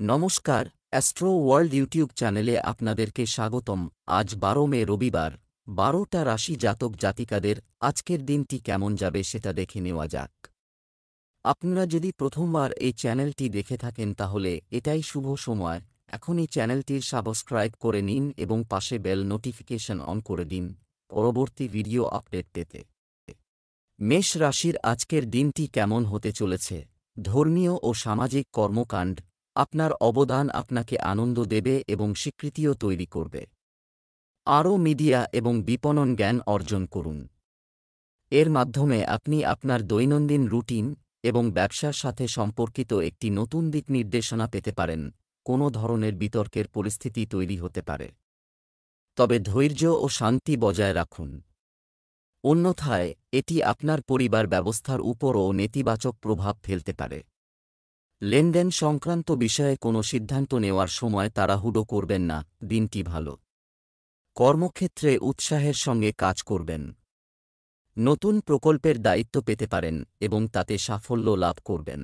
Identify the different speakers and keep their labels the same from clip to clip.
Speaker 1: নমস্কার, astro world YouTube চ্যানেলে আপনাদেরকে স্বাগতম। আজ ১২ মে রবিবার। ১২টা রাশি জাতক জাতিকাদের আজকের দিনটি কেমন যাবে সেটা দেখে নেওয়া যাক। আপনারা যদি প্রথমবার এই চ্যানেলটি দেখে থাকেন তাহলে এটাই শুভ সময়। এখনই চ্যানেলটির সাবস্ক্রাইব করে নিন এবং পাশে বেল নোটিফিকেশন অন করে দিন পরবর্তী ভিডিও আপডেট পেতে। মেষ রাশির আজকের দিনটি কেমন হতে চলেছে? ধর্মীয় ও সামাজিক কর্মকাণ্ড, আপনার অবদান আপনাকে আনন্দ দেবে এবং স্বীকৃতিও তৈরি করবে। আরও মিডিয়া এবং বিপণন জ্ঞান অর্জন করুন। এর মাধ্যমে আপনি আপনার দৈনন্দিন রুটিন এবং ব্যবসার সাথে সম্পর্কিত একটি নতুন দিক নির্দেশনা পেতে পারেন। কোনো ধরনের বিতর্কের পরিস্থিতি তৈরি হতে পারে, তবে ধৈর্য ও শান্তি বজায় রাখুন। অন্যথায় এটি আপনার পরিবার ব্যবস্থার উপরও নেতিবাচক প্রভাব ফেলতে পারে। লেনদেন সংক্রান্ত বিষয়ে কোনো সিদ্ধান্ত নেওয়ার সময় তাড়াহুড়ো করবেন না, দিনটি ভালো। কর্মক্ষেত্রে উৎসাহের সঙ্গে কাজ করবেন। নতুন প্রকল্পের দায়িত্ব পেতে পারেন এবং তাতে সাফল্য লাভ করবেন।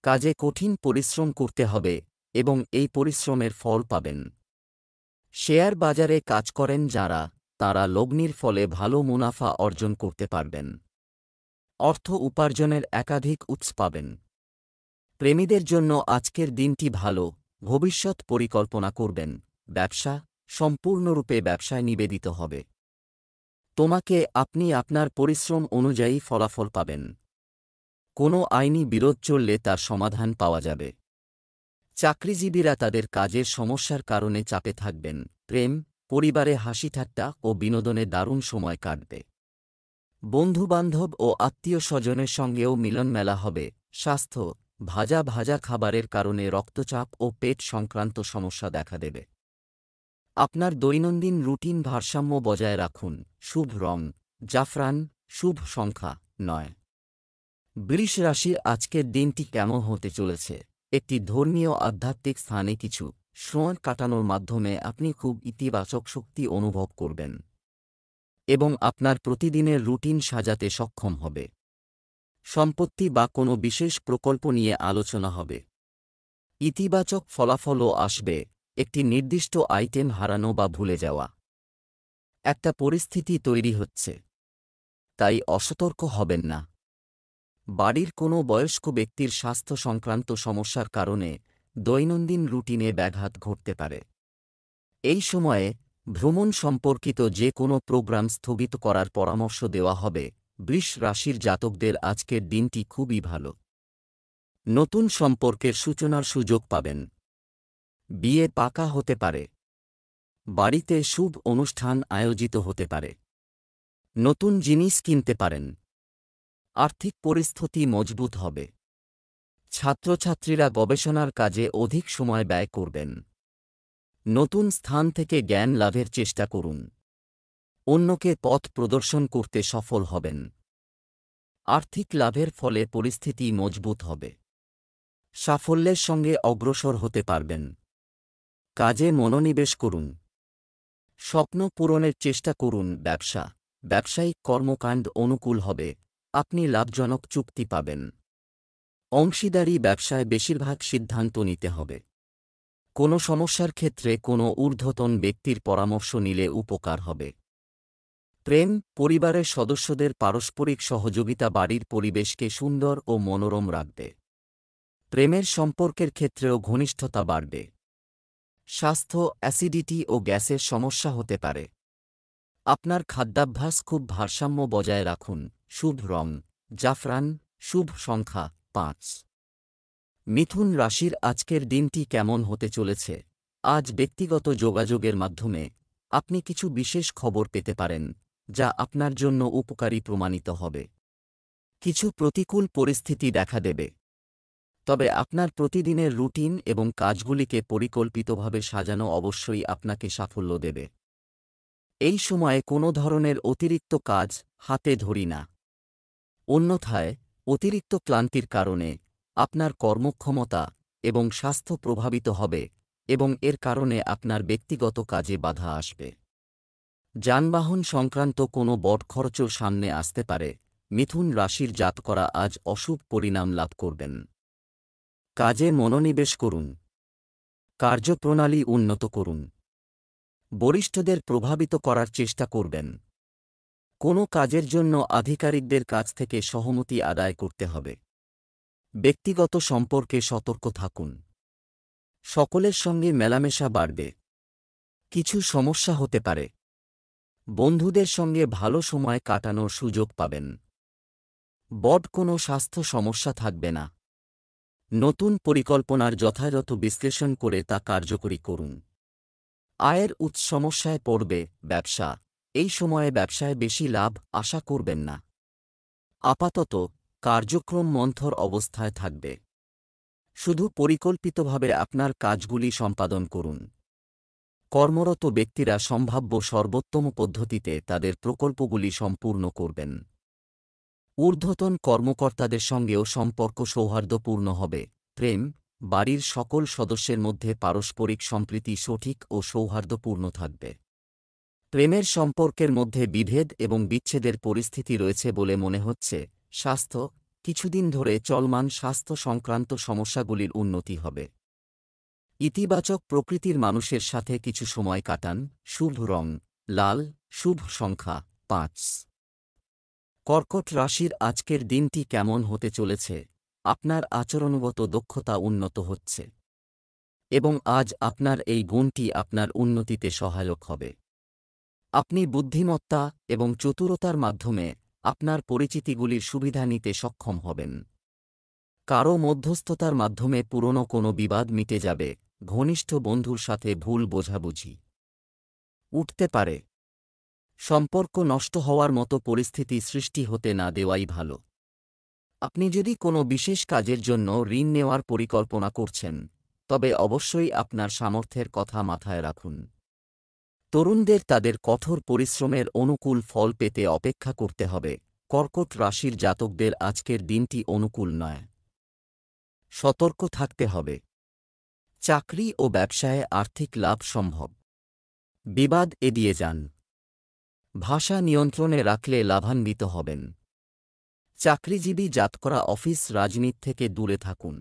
Speaker 1: কাজে কঠিন পরিশ্রম করতে হবে এবং এই পরিশ্রমের ফল পাবেন। শেয়ার বাজারে কাজ করেন যাঁরা, তাঁরা লগ্নির ফলে ভালো মুনাফা অর্জন করতে পারবেন। অর্থ উপার্জনের একাধিক উৎস পাবেন। প্রেমীদের জন্য আজকের দিনটি ভালো, ভবিষ্যৎ পরিকল্পনা করবেন। ব্যবসা সম্পূর্ণরূপে ব্যবসায় নিবেদিত হবে। তোমাকে আপনি আপনার পরিশ্রম অনুযায়ী ফলাফল পাবেন। কোনো আইনি বিরোধ চললে তার সমাধান পাওয়া যাবে। চাকরিজীবীরা তাদের কাজের সমস্যার কারণে চাপে থাকবেন। প্রেম, পরিবারে হাসিঠাট্টা ও বিনোদনে দারুণ সময় কাটবে। বন্ধুবান্ধব ও আত্মীয় স্বজনের সঙ্গেও মিলনমেলা হবে। স্বাস্থ্য, ভাজা ভাজা খাবারের কারণে রক্তচাপ ও পেট সংক্রান্ত সমস্যা দেখা দেবে। আপনার দৈনন্দিন রুটিন ভারসাম্য বজায় রাখুন। শুভ রং জাফরান, শুভ সংখ্যা ৯। বৃষ রাশির আজকের দিনটি কেমন হতে চলেছে? একটি ধর্মীয় আধ্যাত্মিক স্থানে কিছু সময় কাটানোর মাধ্যমে আপনি খুব ইতিবাচক শক্তি অনুভব করবেন এবং আপনার প্রতিদিনের রুটিন সাজাতে সক্ষম হবে। সম্পত্তি বা কোনো বিশেষ প্রকল্প নিয়ে আলোচনা হবে। ইতিবাচক ফলাফলও আসবে। একটি নির্দিষ্ট আইটেম হারানো বা ভুলে যাওয়া একটা পরিস্থিতি তৈরি হচ্ছে, তাই অসতর্ক হবেন না। বাড়ির কোনো বয়স্ক ব্যক্তির স্বাস্থ্য সংক্রান্ত সমস্যার কারণে দৈনন্দিন রুটিনে ব্যাঘাত ঘটতে পারে। এই সময়ে ভ্রমণ সম্পর্কিত যে কোনো প্রোগ্রাম স্থগিত করার পরামর্শ দেওয়া হবে। বৃষ রাশির জাতকদের আজকের দিনটি খুবই ভালো। নতুন সম্পর্কের সূচনার সুযোগ পাবেন। বিয়ে পাকা হতে পারে। বাড়িতে শুভ অনুষ্ঠান আয়োজিত হতে পারে। নতুন জিনিস কিনতে পারেন। আর্থিক পরিস্থিতি মজবুত হবে। ছাত্রছাত্রীরা গবেষণার কাজে অধিক সময় ব্যয় করবেন। নতুন স্থান থেকে জ্ঞান লাভের চেষ্টা করুন। অন্যকে পথ প্রদর্শন করতে সফল হবেন। আর্থিক লাভের ফলে পরিস্থিতি মজবুত হবে। সাফল্যের সঙ্গে অগ্রসর হতে পারবেন। কাজে মনোনিবেশ করুন। স্বপ্ন পূরণের চেষ্টা করুন। ব্যবসায়িক কর্মকাণ্ড অনুকূল হবে। আপনি লাভজনক চুক্তি পাবেন। অংশীদারি ব্যবসায় বেশিরভাগ সিদ্ধান্ত নিতে হবে। কোনো সমস্যার ক্ষেত্রে কোনো ঊর্ধ্বতন ব্যক্তির পরামর্শ নিলে উপকার হবে। প্রেম, পরিবারের সদস্যদের পারস্পরিক সহযোগিতা বাড়ির পরিবেশকে সুন্দর ও মনোরম রাখবে। প্রেমের সম্পর্কের ক্ষেত্রেও ঘনিষ্ঠতা বাড়বে। স্বাস্থ্য, অ্যাসিডিটি ও গ্যাসের সমস্যা হতে পারে। আপনার খাদ্যাভ্যাস খুব ভারসাম্য বজায় রাখুন। শুভ রং জাফরান, শুভ সংখ্যা ৫। মিথুন রাশির আজকের দিনটি কেমন হতে চলেছে? আজ ব্যক্তিগত যোগাযোগের মাধ্যমে আপনি কিছু বিশেষ খবর পেতে পারেন, যা আপনার জন্য উপকারী প্রমাণিত হবে। কিছু প্রতিকূল পরিস্থিতি দেখা দেবে, তবে আপনার প্রতিদিনের রুটিন এবং কাজগুলিকে পরিকল্পিতভাবে সাজানো অবশ্যই আপনাকে সাফল্য দেবে। এই সময়ে কোনো ধরনের অতিরিক্ত কাজ হাতে ধরি না। অন্যথায় অতিরিক্ত ক্লান্তির কারণে আপনার কর্মক্ষমতা এবং স্বাস্থ্য প্রভাবিত হবে এবং এর কারণে আপনার ব্যক্তিগত কাজে বাধা আসবে। যানবাহন সংক্রান্ত কোনো বড় খরচও সামনে আসতে পারে। মিথুন রাশির জাতকরা আজ অশুভ পরিণাম লাভ করবেন। কাজে মনোনিবেশ করুন। কার্যপ্রণালী উন্নত করুন। বরিষ্ঠদের প্রভাবিত করার চেষ্টা করবেন। কোনো কাজের জন্য আধিকারিকদের কাছ থেকে সহমতি আদায় করতে হবে। ব্যক্তিগত সম্পর্কে সতর্ক থাকুন। সকলের সঙ্গে মেলামেশা বাড়বে। কিছু সমস্যা হতে পারে। বন্ধুদের সঙ্গে ভালো সময় কাটানোর সুযোগ পাবেন। কোনো স্বাস্থ্য সমস্যা থাকবে না। নতুন পরিকল্পনার যথাযথ বিশ্লেষণ করে তা কার্যকরী করুন। আয়ের উৎস সমস্যায় পড়বে। ব্যবসা, এই সময়ে ব্যবসায় বেশি লাভ আশা করবেন না। আপাতত কার্যক্রম মন্থর অবস্থায় থাকবে। শুধু পরিকল্পিতভাবে আপনার কাজগুলি সম্পাদন করুন। কর্মরত ব্যক্তিরা সম্ভাব্য সর্বোত্তম পদ্ধতিতে তাদের প্রকল্পগুলি সম্পূর্ণ করবেন। ঊর্ধ্বতন কর্মকর্তাদের সঙ্গেও সম্পর্ক সৌহার্দ্যপূর্ণ হবে। প্রেম, বাড়ির সকল সদস্যের মধ্যে পারস্পরিক সম্প্রীতি সঠিক ও সৌহার্দ্যপূর্ণ থাকবে। প্রেমের সম্পর্কের মধ্যে বিভেদ এবং বিচ্ছেদের পরিস্থিতি রয়েছে বলে মনে হচ্ছে। স্বাস্থ্য, কিছুদিন ধরে চলমান স্বাস্থ্য সংক্রান্ত সমস্যাগুলির উন্নতি হবে। ইতিবাচক প্রকৃতির মানুষের সাথে কিছু সময় কাটান। শুভ রং লাল, শুভ সংখ্যা 5। কর্কট রাশির আজকের দিনটি কেমন হতে চলেছে? আপনার আচরণগত দক্ষতা উন্নত হচ্ছে এবং আজ আপনার এই গুণটি আপনার উন্নতিতে সহায়ক হবে। আপনি বুদ্ধিমত্তা এবং চতুরতার মাধ্যমে আপনার পরিচিতিগুলির সুবিধা নিতে সক্ষম হবেন। কারও মধ্যস্থতার মাধ্যমে পুরনো কোনো বিবাদ মিটে যাবে। ঘনিষ্ঠ বন্ধুর সাথে ভুল বোঝাবুঝি উঠতে পারে। সম্পর্ক নষ্ট হওয়ার মতো পরিস্থিতি সৃষ্টি হতে না দেওয়াই ভালো। আপনি যদি কোনো বিশেষ কাজের জন্য ঋণ নেওয়ার পরিকল্পনা করছেন, তবে অবশ্যই আপনার সামর্থ্যের কথা মাথায় রাখুন। তরুণদের তাদের কঠোর পরিশ্রমের অনুকূল ফল পেতে অপেক্ষা করতে হবে। কর্কট রাশির জাতকদের আজকের দিনটি অনুকূল নয়। সতর্ক থাকতে হবে। চাকরি ও ব্যবসায়ে আর্থিক লাভ সম্ভব। বিবাদ এড়িয়ে যান। ভাষা নিয়ন্ত্রণে রাখলে লাভান্বিত হবেন। চাকরিজীবী জাতকরা অফিস রাজনীতি থেকে দূরে থাকুন।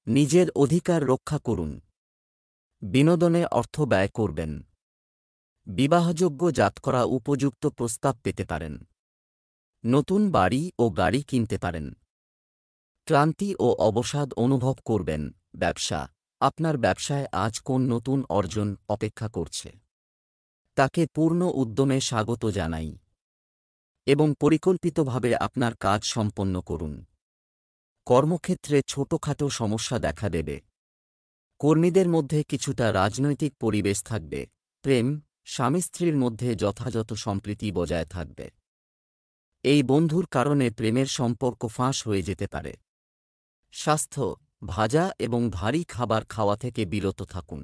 Speaker 1: নিজের অধিকার রক্ষা করুন। বিনোদনে অর্থ ব্যয় করবেন। বিবাহযোগ্য জাতকরা উপযুক্ত প্রস্তাব পেতে পারেন। নতুন বাড়ি ও গাড়ি কিনতে পারেন। ক্লান্তি ও অবসাদ অনুভব করবেন। ব্যবসা, আপনার ব্যবসায় আজ কোন নতুন অর্জন অপেক্ষা করছে, তাকে পূর্ণ উদ্যমে স্বাগত জানাই এবং পরিকল্পিতভাবে আপনার কাজ সম্পন্ন করুন। কর্মক্ষেত্রে ছোটখাটো সমস্যা দেখা দেবে। কর্মীদের মধ্যে কিছুটা রাজনৈতিক পরিবেশ থাকবে। প্রেম, স্বামী স্ত্রীর মধ্যে যথাযথ সম্প্রীতি বজায় থাকবে। এই বন্ধুর কারণে প্রেমের সম্পর্ক ফাঁস হয়ে যেতে পারে। স্বাস্থ্য, ভাজা এবং ভারী খাবার খাওয়া থেকে বিরত থাকুন।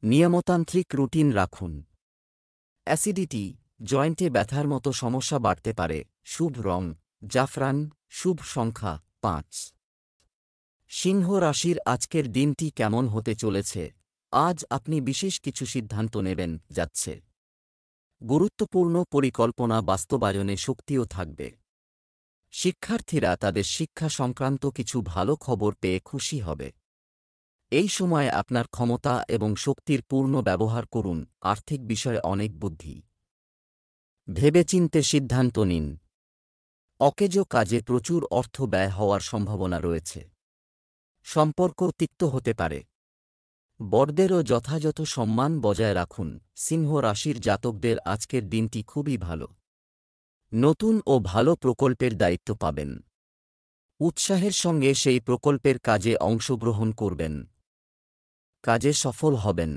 Speaker 1: নিয়মতান্ত্রিক রুটিন রাখুন। অ্যাসিডিটি, জয়েন্টে ব্যথার মতো সমস্যা বাড়তে পারে। শুভ রং জাফরান, শুভ সংখ্যা 5। সিংহ রাশির আজকের দিনটি কেমন হতে চলেছে? আজ আপনি বিশেষ কিছু সিদ্ধান্ত নেবেন যাচ্ছে। গুরুত্বপূর্ণ পরিকল্পনা বাস্তবায়নে শক্তিও থাকবে। শিক্ষার্থীরা তাদের শিক্ষা সংক্রান্ত কিছু ভালো খবর পেয়ে খুশি হবে। এই সময়ে আপনার ক্ষমতা এবং শক্তির পূর্ণ ব্যবহার করুন। আর্থিক বিষয়ে অনেক বুদ্ধি ভেবেচিন্তে সিদ্ধান্ত নিন। অকেজো কাজে প্রচুর অর্থ ব্যয় হওয়ার সম্ভাবনা রয়েছে। সম্পর্ক তিক্ত হতে পারে। বড়দেরও যথাযথ সম্মান বজায় রাখুন। সিংহ রাশির জাতকদের আজকের দিনটি খুবই ভালো। নতুন ও ভালো প্রকল্পের দায়িত্ব পাবেন। উৎসাহের সঙ্গে সেই প্রকল্পের কাজে অংশগ্রহণ করবেন। কাজে সফল হবেন।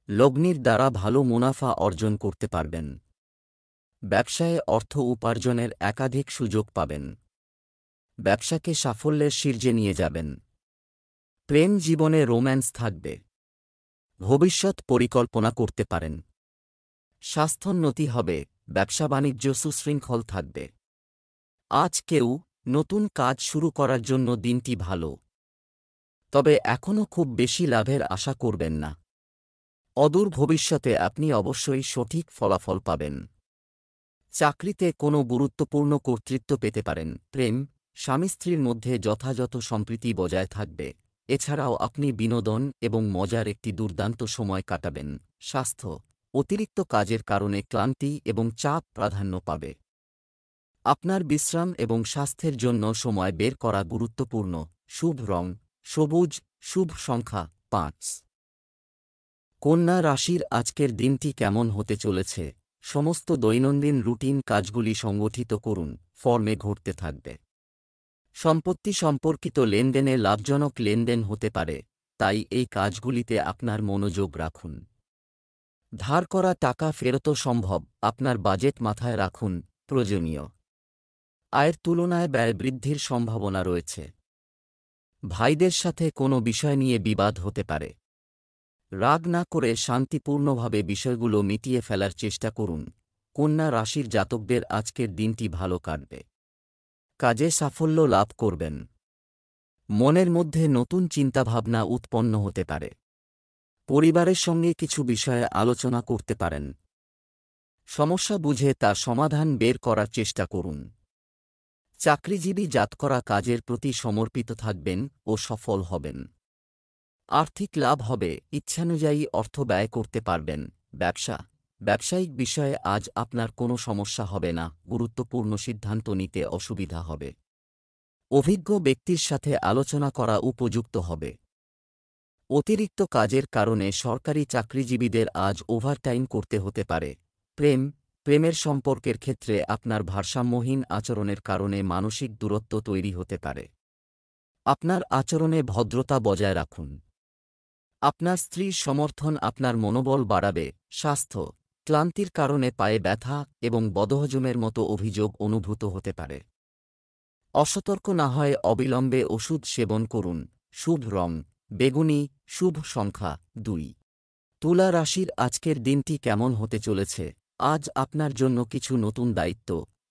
Speaker 1: লগ্নির দ্বারা ভালো মুনাফা অর্জন করতে পারবেন। ব্যবসায়ে অর্থ উপার্জনের একাধিক সুযোগ পাবেন। ব্যবসাকে সাফল্যের শীর্ষে নিয়ে যাবেন। প্রেম জীবনে রোম্যান্স থাকবে। ভবিষ্যৎ পরিকল্পনা করতে পারেন। স্বাস্থ্যোন্নতি হবে। ব্যবসা বাণিজ্য সুশৃঙ্খল থাকবে। আজ কেউ নতুন কাজ শুরু করার জন্য দিনটি ভালো, তবে এখনও খুব বেশি লাভের আশা করবেন না। অদূর ভবিষ্যতে আপনি অবশ্যই সঠিক ফলাফল পাবেন। চাকরিতে কোনো গুরুত্বপূর্ণ কর্তৃত্ব পেতে পারেন। প্রেম, স্বামী স্ত্রীর মধ্যে যথাযথ সম্প্রীতি বজায় থাকবে। এছাড়াও আপনি বিনোদন এবং মজার একটি দুর্দান্ত সময় কাটাবেন। স্বাস্থ্য, অতিরিক্ত কাজের কারণে ক্লান্তি এবং চাপ প্রাধান্য পাবে। আপনার বিশ্রাম এবং স্বাস্থ্যের জন্য সময় বের করা গুরুত্বপূর্ণ। শুভ রং সবুজ, শুভ সংখ্যা ৫। কন্যা রাশির আজকের দিনটি কেমন হতে চলেছে? সমস্ত দৈনন্দিন রুটিন কাজগুলি সংগঠিত করুন, ফর্মে ঘটতে থাকবে। সম্পত্তি সম্পর্কিত লেনদেনে লাভজনক লেনদেন হতে পারে, তাই এই কাজগুলিতে আপনার মনোযোগ রাখুন। ধার করা টাকা ফেরতও সম্ভব, আপনার বাজেট মাথায় রাখুন, প্রয়োজনীয়। আয়ের তুলনায় ব্যয় বৃদ্ধির সম্ভাবনা রয়েছে। ভাইদের সাথে কোনো বিষয় নিয়ে বিবাদ হতে পারে। রাগ না করে শান্তিপূর্ণভাবে বিষয়গুলো মিটিয়ে ফেলার চেষ্টা করুন। কন্যা রাশির জাতকদের আজকের দিনটি ভালো কাটবে। কাজে সাফল্য লাভ করবেন। মনের মধ্যে নতুন চিন্তাভাবনা উৎপন্ন হতে পারে। পরিবারের সঙ্গে কিছু বিষয়ে আলোচনা করতে পারেন। সমস্যা বুঝে তার সমাধান বের করার চেষ্টা করুন। চাকরিজীবী জাতকরা কাজের প্রতি সমর্পিত থাকবেন ও সফল হবেন। আর্থিক লাভ হবে, ইচ্ছানুযায়ী অর্থ ব্যয় করতে পারবেন। ব্যবসায়িক বিষয়ে আজ আপনার কোনো সমস্যা হবে না, গুরুত্বপূর্ণ সিদ্ধান্ত নিতে অসুবিধা হবে। অভিজ্ঞ ব্যক্তির সাথে আলোচনা করা উপযুক্ত হবে। অতিরিক্ত কাজের কারণে সরকারি চাকরিজীবীদের আজ ওভারটাইম করতে হতে পারে। প্রেমের সম্পর্কের ক্ষেত্রে আপনার ভারসাম্যহীন আচরণের কারণে মানসিক দূরত্ব তৈরি হতে পারে। আপনার আচরণে ভদ্রতা বজায় রাখুন। আপনার স্ত্রীর সমর্থন আপনার মনোবল বাড়াবে। স্বাস্থ্য, ক্লান্তির কারণে পায়ে ব্যথা এবং বদহজমের মতো অভিযোগ অনুভূত হতে পারে। অসতর্ক না হয় অবিলম্বে ওষুধ সেবন করুন। শুভ রং বেগুনি, শুভ সংখ্যা ২। তুলা রাশির আজকের দিনটি কেমন হতে চলেছে? আজ আপনার জন্য কিছু নতুন দায়িত্ব,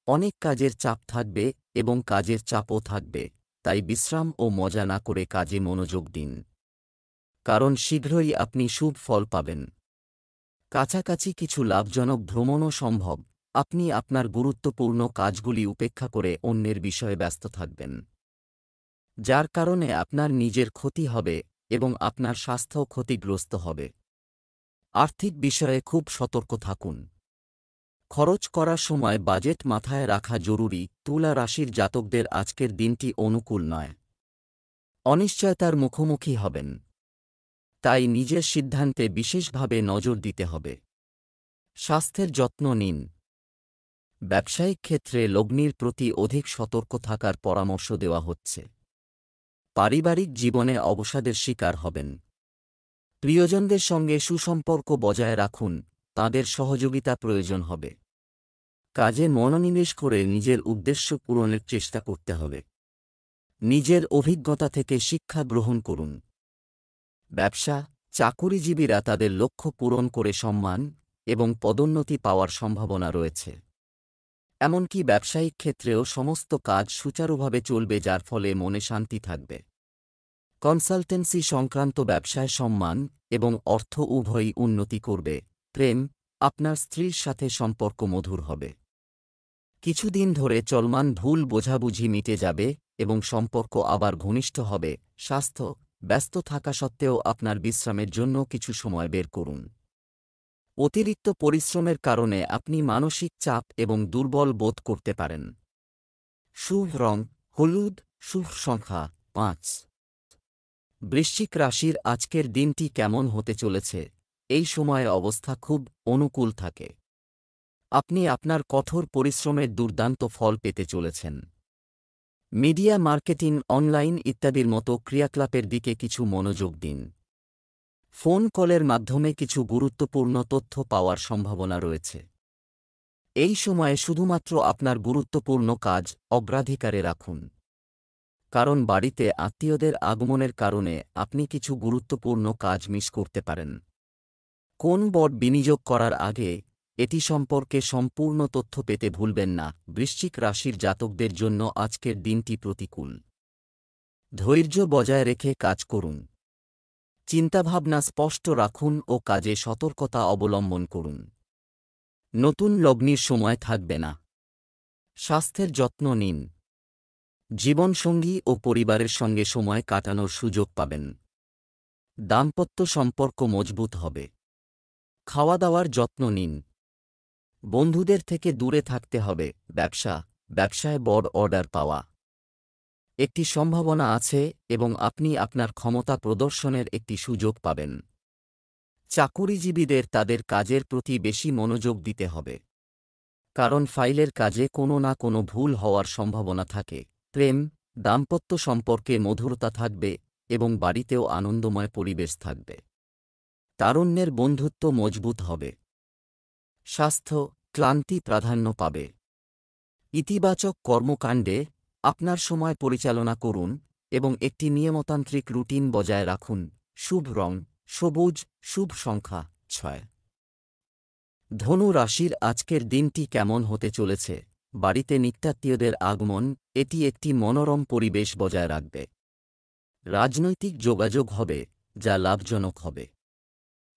Speaker 1: অনেক কাজের চাপ থাকবে এবং কাজের চাপও থাকবে, তাই বিশ্রাম ও মজা না করে কাজে মনোযোগ দিন। কারণ শীঘ্রই আপনি শুভ ফল পাবেন। কাছাকাছি কিছু লাভজনক ভ্রমণও সম্ভব। আপনি আপনার গুরুত্বপূর্ণ কাজগুলি উপেক্ষা করে অন্যের বিষয়ে ব্যস্ত থাকবেন, যার কারণে আপনার নিজের ক্ষতি হবে এবং আপনার স্বাস্থ্যও ক্ষতিগ্রস্ত হবে। আর্থিক বিষয়ে খুব সতর্ক থাকুন। খরচ করার সময় বাজেট মাথায় রাখা জরুরি। তুলা রাশির জাতকদের আজকের দিনটি অনুকূল নয়। অনিশ্চয়তার মুখোমুখি হবেন, তাই নিজের সিদ্ধান্তে বিশেষভাবে নজর দিতে হবে। স্বাস্থ্যের যত্ন নিন। ব্যবসায়িক ক্ষেত্রে লগ্নির প্রতি অধিক সতর্ক থাকার পরামর্শ দেওয়া হচ্ছে। পারিবারিক জীবনে অবসাদের শিকার হবেন। প্রিয়জনদের সঙ্গে সুসম্পর্ক বজায় রাখুন, তাঁদের সহযোগিতা প্রয়োজন হবে। কাজে মনোনিবেশ করে নিজের উদ্দেশ্য পূরণের চেষ্টা করতে হবে। নিজের অভিজ্ঞতা থেকে শিক্ষা গ্রহণ করুন। ব্যবসা, চাকুরিজীবীরা তাদের লক্ষ্য পূরণ করে সম্মান এবং পদোন্নতি পাওয়ার সম্ভাবনা রয়েছে। এমনকি ব্যবসায়িক ক্ষেত্রেও সমস্ত কাজ সুচারুভাবে চলবে, যার ফলে মনে শান্তি থাকবে। কনসালটেন্সি সংক্রান্ত ব্যবসায় সম্মান এবং অর্থ উভয়ই উন্নতি করবে। প্রেম, আপনার স্ত্রীর সাথে সম্পর্ক মধুর হবে। কিছুদিন ধরে চলমান ভুল বোঝাবুঝি মিটে যাবে এবং সম্পর্ক আবার ঘনিষ্ঠ হবে। স্বাস্থ্য, ব্যস্ত থাকা সত্ত্বেও আপনার বিশ্রামের জন্য কিছু সময় বের করুন। অতিরিক্ত পরিশ্রমের কারণে আপনি মানসিক চাপ এবং দুর্বল বোধ করতে পারেন। শুভ রং হলুদ, শুভ সংখ্যা ৫। বৃশ্চিক রাশির আজকের দিনটি কেমন হতে চলেছে? এই সময়ে অবস্থা খুব অনুকূল থাকে। আপনি আপনার কঠোর পরিশ্রমের দুর্দান্ত ফল পেতে চলেছেন। মিডিয়া মার্কেটিং, অনলাইন ইত্যাদির মতো ক্রিয়াকলাপের দিকে কিছু মনোযোগ দিন। ফোন কলের মাধ্যমে কিছু গুরুত্বপূর্ণ তথ্য পাওয়ার সম্ভাবনা রয়েছে। এই সময়ে শুধুমাত্র আপনার গুরুত্বপূর্ণ কাজ অগ্রাধিকারে রাখুন, কারণ বাড়িতে আত্মীয়দের আগমনের কারণে আপনি কিছু গুরুত্বপূর্ণ কাজ মিস করতে পারেন। কোন বড় বিনিয়োগ করার আগে এটি সম্পর্কে সম্পূর্ণ তথ্য পেতে ভুলবেন না। বৃশ্চিক রাশির জাতকদের জন্য আজকের দিনটি প্রতিকূল। ধৈর্য বজায় রেখে কাজ করুন। চিন্তাভাবনা স্পষ্ট রাখুন ও কাজে সতর্কতা অবলম্বন করুন। নতুন লগ্নির সময় থাকবে না। স্বাস্থ্যের যত্ন নিন। জীবনসঙ্গী ও পরিবারের সঙ্গে সময় কাটানোর সুযোগ পাবেন। দাম্পত্য সম্পর্ক মজবুত হবে। খাওয়া দাওয়ার যত্ন নিন। বন্ধুদের থেকে দূরে থাকতে হবে। ব্যবসায় বড় অর্ডার পাওয়া একটি সম্ভাবনা আছে এবং আপনি আপনার ক্ষমতা প্রদর্শনের একটি সুযোগ পাবেন। চাকুরিজীবীদের তাদের কাজের প্রতি বেশি মনোযোগ দিতে হবে, কারণ ফাইলের কাজে কোনো না কোনো ভুল হওয়ার সম্ভাবনা থাকে। প্রেম, দাম্পত্য সম্পর্কে মধুরতা থাকবে এবং বাড়িতেও আনন্দময় পরিবেশ থাকবে। তারুণ্যের বন্ধুত্ব মজবুত হবে। স্বাস্থ্য, ক্লান্তি প্রাধান্য পাবে। ইতিবাচক কর্মকাণ্ডে আপনার সময় পরিচালনা করুন এবং একটি নিয়মতান্ত্রিক রুটিন বজায় রাখুন। শুভ রং সবুজ, শুভ সংখ্যা 6। ধনু রাশির আজকের দিনটি কেমন হতে চলেছে? বাড়িতে নিকটাত্মীয়দের আগমন, এটি একটি মনোরম পরিবেশ বজায় রাখবে। রাজনৈতিক যোগাযোগ হবে, যা লাভজনক হবে।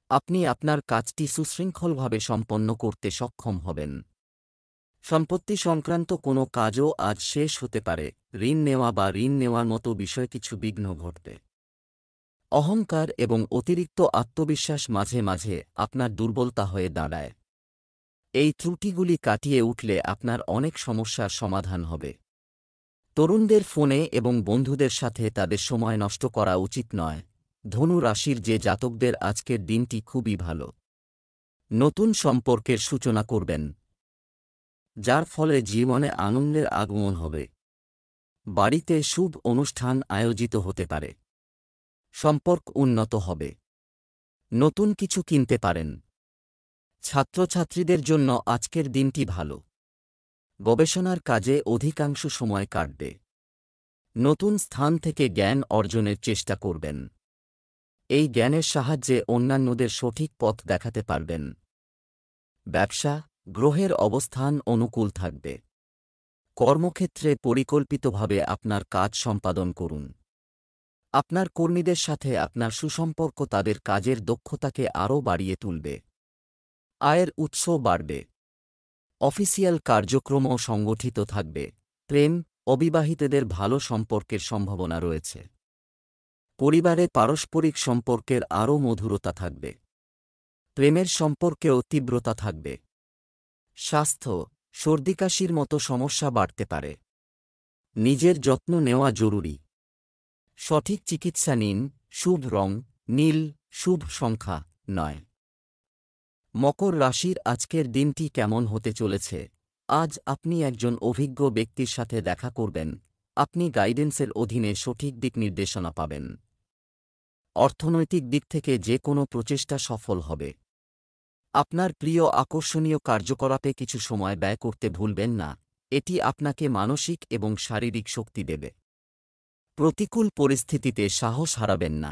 Speaker 1: আপনি আপনার কাজটি সুশৃঙ্খলভাবে সম্পন্ন করতে সক্ষম হবেন। সম্পত্তি সংক্রান্ত কোনো কাজও আজ শেষ হতে পারে। ঋণ নেওয়া বা ঋণ নেওয়ার মতো বিষয়ে কিছু বিঘ্ন ঘটবে। অহংকার এবং অতিরিক্ত আত্মবিশ্বাস মাঝে মাঝে আপনার দুর্বলতা হয়ে দাঁড়ায়। এই ত্রুটিগুলি কাটিয়ে উঠলে আপনার অনেক সমস্যার সমাধান হবে। তরুণদের ফোনে এবং বন্ধুদের সাথে তাদের সময় নষ্ট করা উচিত নয়। ধনু রাশির যে জাতকদের আজকের দিনটি খুবই ভালো। নতুন সম্পর্কের সূচনা করবেন, যার ফলে জীবনে আনন্দের আগমন হবে। বাড়িতে শুভ অনুষ্ঠান আয়োজিত হতে পারে। সম্পর্ক উন্নত হবে। নতুন কিছু কিনতে পারেন। ছাত্রছাত্রীদের জন্য আজকের দিনটি ভালো। গবেষণার কাজে অধিকাংশ সময় কাটবে। নতুন স্থান থেকে জ্ঞান অর্জনের চেষ্টা করবেন। এই জ্ঞানের সাহায্যে অন্যান্যদের সঠিক পথ দেখাতে পারবেন। ব্যবসা, গ্রহের অবস্থান অনুকূল থাকবে। কর্মক্ষেত্রে পরিকল্পিতভাবে আপনার কাজ সম্পাদন করুন। আপনার কর্মীদের সাথে আপনার সুসম্পর্ক তাদের কাজের দক্ষতাকে আরও বাড়িয়ে তুলবে। আয়ের উৎস বাড়বে। অফিসিয়াল কার্যক্রমও সংগঠিত থাকবে। প্রেম, অবিবাহিতদের ভালো সম্পর্কের সম্ভাবনা রয়েছে। পরিবারে পারস্পরিক সম্পর্কের আরও মধুরতা থাকবে। প্রেমের সম্পর্কেও তীব্রতা থাকবে। স্বাস্থ্য, সর্দিকাশির মতো সমস্যা বাড়তে পারে। নিজের যত্ন নেওয়া জরুরি। সঠিক চিকিৎসা নিন। শুভ রং নীল, শুভ সংখ্যা 9। মকর রাশির আজকের দিনটি কেমন হতে চলেছে? আজ আপনি একজন অভিজ্ঞ ব্যক্তির সাথে দেখা করবেন। আপনি গাইডেন্সের অধীনে সঠিক দিক নির্দেশনা পাবেন। অর্থনৈতিক দিক থেকে যে কোনো প্রচেষ্টা সফল হবে। আপনার প্রিয় আকর্ষণীয় কার্যকলাপে কিছু সময় ব্যয় করতে ভুলবেন না। এটি আপনাকে মানসিক এবং শারীরিক শক্তি দেবে। প্রতিকূল পরিস্থিতিতে সাহস হারাবেন না।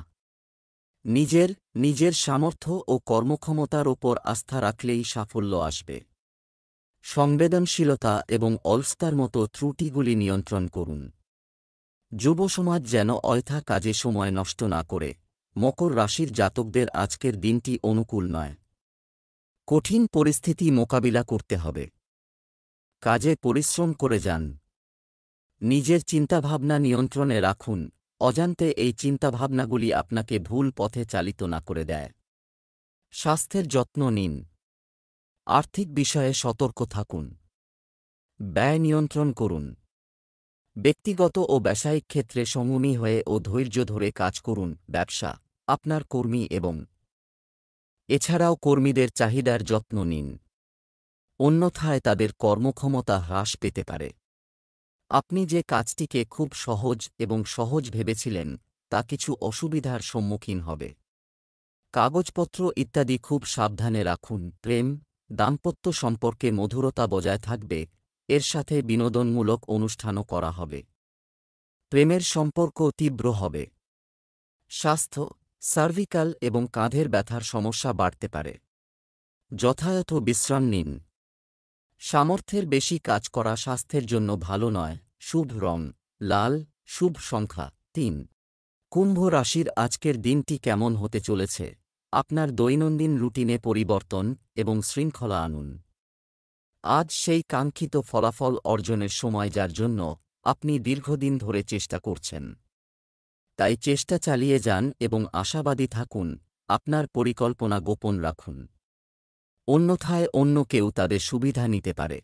Speaker 1: নিজের সামর্থ্য ও কর্মক্ষমতার ওপর আস্থা রাখলেই সাফল্য আসবে। সংবেদনশীলতা এবং অলসতার মতো ত্রুটিগুলি নিয়ন্ত্রণ করুন। যুব সমাজ যেন অযথা কাজে সময় নষ্ট না করে। মকর রাশির জাতকদের আজকের দিনটি অনুকূল নয়। কঠিন পরিস্থিতি মোকাবিলা করতে হবে। কাজে পরিশ্রম করে যান। নিজের চিন্তাভাবনা নিয়ন্ত্রণে রাখুন। অজান্তে এই চিন্তাভাবনাগুলি আপনাকে ভুল পথে চালিত না করে দেয়। স্বাস্থ্যের যত্ন নিন। আর্থিক বিষয়ে সতর্ক থাকুন। ব্যয় নিয়ন্ত্রণ করুন। ব্যক্তিগত ও ব্যবসায়িক ক্ষেত্রে সংযমী হয়ে ও ধৈর্য ধরে কাজ করুন। ব্যবসা, আপনার কর্মী এবং এছাড়াও কর্মীদের চাহিদার যত্ন নিন। অন্যথায় তাদের কর্মক্ষমতা হ্রাস পেতে পারে। আপনি যে কাজটিকে খুব সহজ ভেবেছিলেন, তা কিছু অসুবিধার সম্মুখীন হবে। কাগজপত্র ইত্যাদি খুব সাবধানে রাখুন। প্রেম, দাম্পত্য সম্পর্কে মধুরতা বজায় থাকবে। এর সাথে বিনোদনমূলক অনুষ্ঠানও করা হবে। প্রেমের সম্পর্ক তীব্র হবে। স্বাস্থ্য, সার্ভিক্যাল এবং কাঁধের ব্যথার সমস্যা বাড়তে পারে। যথাযথ বিশ্রাম নিন। সামর্থ্যের বেশি কাজ করা স্বাস্থ্যের জন্য ভালো নয়। শুভ রং লাল, শুভ সংখ্যা 3। কুম্ভ রাশির আজকের দিনটি কেমন হতে চলেছে? আপনার দৈনন্দিন রুটিনে পরিবর্তন এবং শৃঙ্খলা আনুন। আজ সেই কাঙ্ক্ষিত ফলাফল অর্জনের সময়, যার জন্য আপনি দীর্ঘদিন ধরে চেষ্টা করছেন। তাই চেষ্টা চালিয়ে যান এবং আশাবাদী থাকুন, আপনার পরিকল্পনা গোপন রাখুন। অন্যথায় অন্য কেউ তাদের সুবিধা নিতে পারে।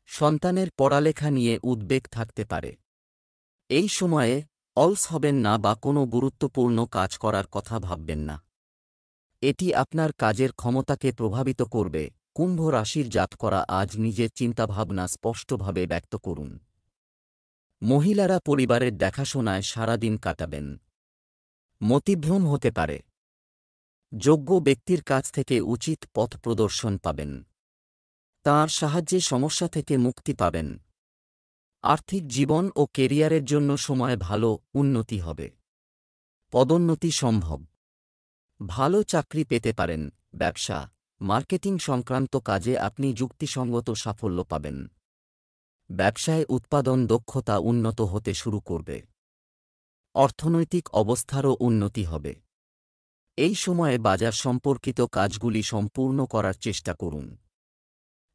Speaker 1: সন্তানের পড়ালেখা নিয়ে উদ্বেগ থাকতে পারে। এই সময়ে অলস হবেন না বা কোনো গুরুত্বপূর্ণ কাজ করার কথা ভাববেন না। এটি আপনার কাজের ক্ষমতাকে প্রভাবিত করবে। কুম্ভ রাশির জাতকরা আজ নিজের চিন্তাভাবনা স্পষ্টভাবে ব্যক্ত করুন। মহিলারা পরিবারের দেখাশোনায় সারাদিন কাটাবেন। মতিভ্রম হতে পারে। যোগ্য ব্যক্তির কাছ থেকে উচিত পথ প্রদর্শন পাবেন। তাঁর সাহায্যে সমস্যা থেকে মুক্তি পাবেন। আর্থিক জীবন ও কেরিয়ারের জন্য সময় ভালো উন্নতি হবে। পদোন্নতি সম্ভব। ভালো চাকরি পেতে পারেন। ব্যবসা, মার্কেটিং সংক্রান্ত কাজে আপনি যুক্তিসঙ্গত সাফল্য পাবেন। ব্যবসায় উৎপাদন দক্ষতা উন্নত হতে শুরু করবে। অর্থনৈতিক অবস্থারও উন্নতি হবে। এই সময়ে বাজার সম্পর্কিত কাজগুলি সম্পূর্ণ করার চেষ্টা করুন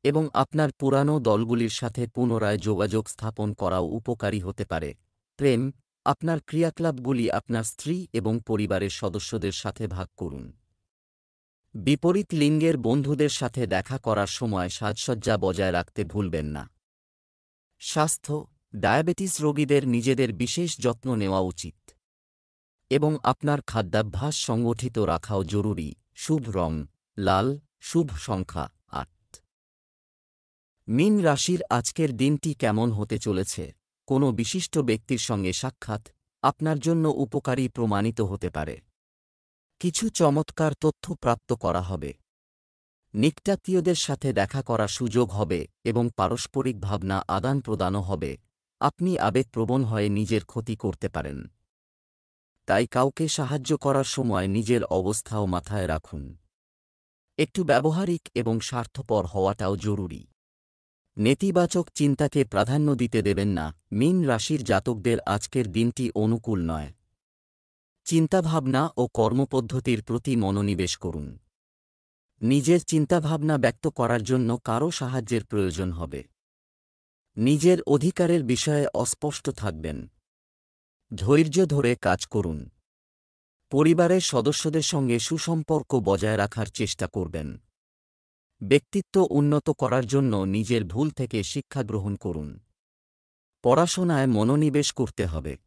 Speaker 1: এবং আপনার পুরানো দলগুলির সাথে পুনরায় যোগাযোগ স্থাপন করাও উপকারী হতে পারে। প্রেম, আপনার ক্রিয়াকলাপগুলি আপনার স্ত্রী এবং পরিবারের সদস্যদের সাথে ভাগ করুন। বিপরীত লিঙ্গের বন্ধুদের সাথে দেখা করার সময় সাজসজ্জা বজায় রাখতে ভুলবেন না। স্বাস্থ্য, ডায়াবেটিস রোগীদের নিজেদের বিশেষ যত্ন নেওয়া উচিত এবং আপনার খাদ্যাভ্যাস সংগঠিত রাখাও জরুরি। শুভ রং লাল, শুভ সংখ্যা ৮। মীন রাশির আজকের দিনটি কেমন হতে চলেছে? কোনো বিশিষ্ট ব্যক্তির সঙ্গে সাক্ষাৎ আপনার জন্য উপকারী প্রমাণিত হতে পারে। কিছু চমৎকার তথ্য প্রাপ্ত করা হবে। নিকটাত্মীয়দের সাথে দেখা করার সুযোগ হবে এবং পারস্পরিক ভাবনা আদান প্রদানও হবে। আপনি আবেগপ্রবণ হয়ে নিজের ক্ষতি করতে পারেন। তাই কাউকে সাহায্য করার সময় নিজের অবস্থাও মাথায় রাখুন। একটু ব্যবহারিক এবং স্বার্থপর হওয়াটাও জরুরি। নেতিবাচক চিন্তাকে প্রাধান্য দিতে দেবেন না। মীন রাশির জাতকদের আজকের দিনটি অনুকূল নয়। চিন্তাভাবনা ও কর্মপদ্ধতির প্রতি মনোনিবেশ করুন। নিজের চিন্তাভাবনা ব্যক্ত করার জন্য কারও সাহায্যের প্রয়োজন হবে। নিজের অধিকারের বিষয়ে অস্পষ্ট থাকবেন। ধৈর্য ধরে কাজ করুন। পরিবারের সদস্যদের সঙ্গে সুসম্পর্ক বজায় রাখার চেষ্টা করবেন। ব্যক্তিত্ব উন্নত করার জন্য নিজের ভুল থেকে শিক্ষা গ্রহণ করুন। পড়াশোনায় মনোনিবেশ করতে হবে।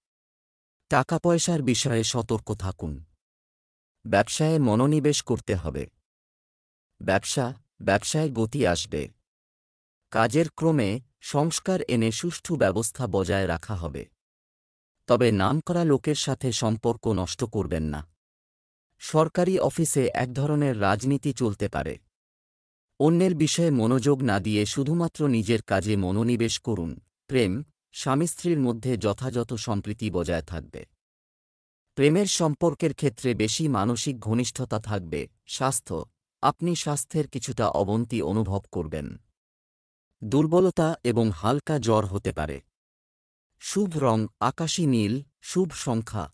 Speaker 1: টাকা পয়সার বিষয়ে সতর্ক থাকুন। ব্যবসায় মনোনিবেশ করতে হবে। ব্যবসায় গতি আসবে। কাজের ক্রমে সংস্কার এনে সুষ্ঠু ব্যবস্থা বজায় রাখা হবে। তবে নামকরা লোকের সাথে সম্পর্ক নষ্ট করবেন না। সরকারি অফিসে এক ধরনের রাজনীতি চলতে পারে। অন্যের বিষয়ে মনোযোগ না দিয়ে শুধুমাত্র নিজের কাজে মনোনিবেশ করুন। প্রেম, স্বামী স্ত্রীর মধ্যে যথাযথ সম্প্রীতি বজায় থাকবে। প্রেমের সম্পর্কের ক্ষেত্রে বেশি মানসিক ঘনিষ্ঠতা থাকবে। স্বাস্থ্য, আপনি স্বাস্থ্যের কিছুটা অবনতি অনুভব করবেন। দুর্বলতা এবং হালকা জ্বর হতে পারে। শুভ রং আকাশী নীল, শুভ সংখ্যা